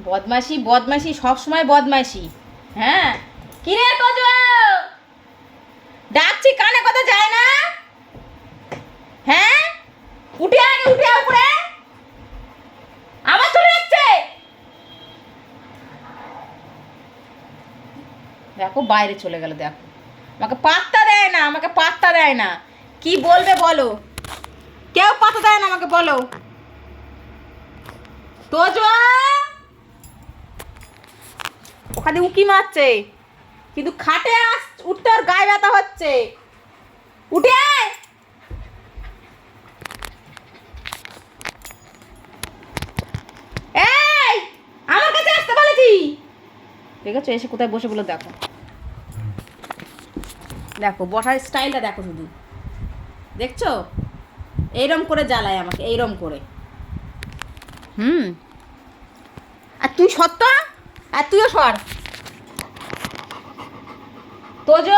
বদমাশি বদমাশি, সবসময় বদমাশি। হ্যাঁ, কিরে তোজো, ডাকছি কানে কথা যায় না? হ্যাঁ, উঠে আয় উঠে আয় উপরে, আবার চলে যাচ্ছে। দেখো বাইরে চলে গেল, দেখো আমাকে পাত্তা দেয় না, আমাকে পাত্তা দেয় না। কি বলবে বলো, কেউ পাত্তা দেয় না আমাকে, বলো। তোজো ওখানে উকি মারছে, কিন্তু খাটে উঠতে ওর গায়ে ব্যথা হচ্ছে। উঠে আয়। এই, আমার কাছে আসতে বলেছি। দেখেছো এসে কোথায় বসে বলো, দেখো দেখো বসার স্টাইলটা দেখো শুধু, দেখছো? এইরম করে জ্বালায় আমাকে, এইরম করে। আর তুই সত্য, আর তুইও সর। তোজো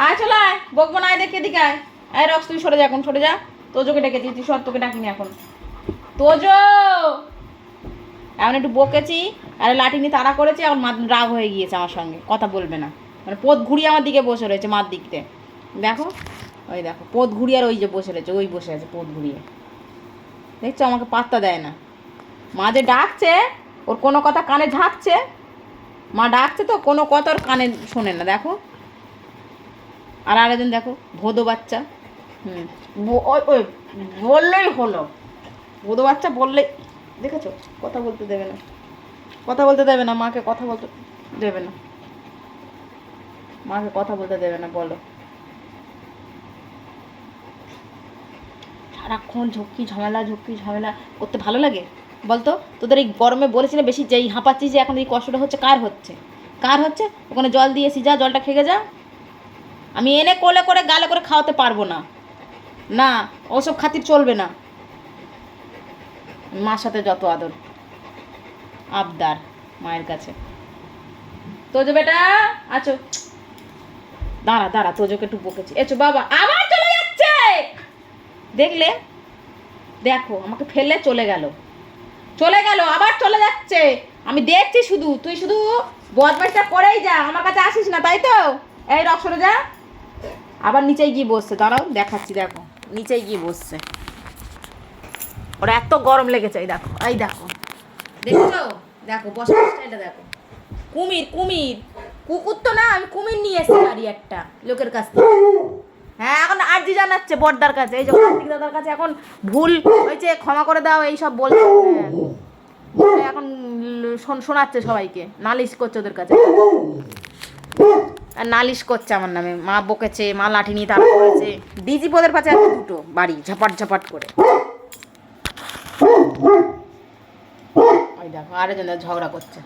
আয়, চলে আয়, বকবো না, দেখে এদিকে আয়। আয় রক্স, তুই সরে যা, এখন সরে যা। তোজোকে ডেকেছি, তুই সর, তোকে ডাকিনি এখন। তোজো এখন একটু বকেছি, আরে লাঠি নিয়ে তাড়া করেছি, এখন রাগ হয়ে গিয়েছে আমার সঙ্গে, কথা বলবে না। মানে পোত ঘুরিয়ে আমার দিকে বসে রয়েছে, মার দিকতে। দেখো ওই দেখো পোত ঘুরিয়ে, আর ওই যে বসে রয়েছে, ওই বসে আছে পোত ঘুরিয়ে। দেখছো আমাকে পাত্তা দেয় না। মা যে ডাকছে, ওর কোনো কথা কানে ঝাঁকছে। মা ডাকছে তো, কোনো কথা ওর কানে শোনে না, দেখো। আর আরেকজন দেখো, ভোদো বাচ্চা। ওই বললেই হলো, ভোদো বাচ্চা বললেই, দেখেছো কথা বলতে দেবে না, কথা বলতে দেবে না, মাকে কথা বলতে দেবে না, মাকে কথা বলতে দেবে না, বলো। সারাক্ষণ ঝক্কি ঝামেলা করতে ভালো লাগে বলতো? তোদের এই গরমে বলেছিলে বেশি, যেই হাঁপাচ্ছিস যে এখন এই কষ্টটা হচ্ছে, কার হচ্ছে? কার হচ্ছে? ওখানে জল দিয়েছি, যা জলটা খেয়ে যা। আমি এনে কোলে করে গালে করে খাওয়াতে পারবো না, না ওসব খাতির চলবে না। মার সাথে যত আদর আবদার মায়ের কাছে। তোজো বেটা আছো, দাঁড়া দাঁড়া, তোজোকে একটু বকেছি। এছো বাবা, আবার চলে যাচ্ছে, দেখলে? দেখো আমাকে ফেলে চলে গেল, আবার চলে যাচ্ছে। আমি দেখছি শুধু, তুই শুধু বদমাইশটা করেই যা, আমার কাছে আসিস না, তাই তো? এই রক্সরে যা। আবার নিচেই গিয়ে বসছে, দাঁড়াও দেখাচ্ছি, দেখো নিচেই গিয়ে বসছে। ওরা এত গরম লেগেছে, এই দেখো, এই দেখো, দেখছো? দেখো বসার স্টাইলটা দেখো। কুমির কুমির, কুকুর তো না, আমি কুমির নিয়ে এসেছি বাড়ি একটা লোকের কাছ থেকে। হ্যাঁ, এখন আর্জি জানাচ্ছে বড়দার কাছে, এই যে কার্তিক দাদার কাছে এখন ভুল হয়েছে, ক্ষমা করে দাও, এইসব বলছে। এখন শোনাচ্ছে সবাইকে, নালিশ করছে ওদের কাছে, আর নালিশ করছে আমার নামে। মা বকেছে, মা লাঠি নিয়ে তারা করেছে, ডিজিপ ওদের কাছে আছে দুটো বাড়ি, ঝাপাট ঝাপাট করে। ওই দেখো আরেকজন ঝগড়া করছে।